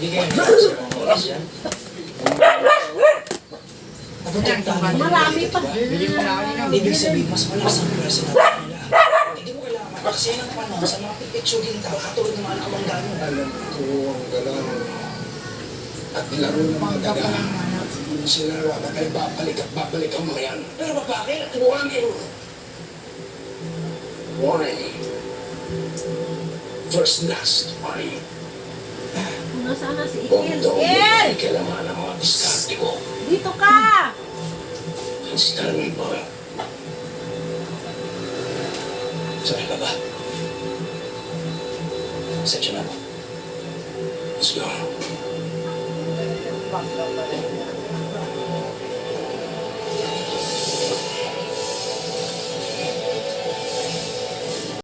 Hindi kayo nasa mga oras yan. Marami pa. Ibig sabihin, mas malakas ang personality nila. Hindi mo kailangan makaksaya ng panahon sa mga pipitsugin tao katulad ng mga nakamangga mo. Alam ko ang galaw at laro ng mga daga. Hindi sila nakakay babalik at babalik ang mga yan. Pero ba bakit? Warning! Warning! First last warning. Nasaan na si Kung Ikil? daw mo Ikil! ay kailangan ng mga diskarte ko, Dito ka! stand by. Sorry ka ba? Sensya na po. Let's go.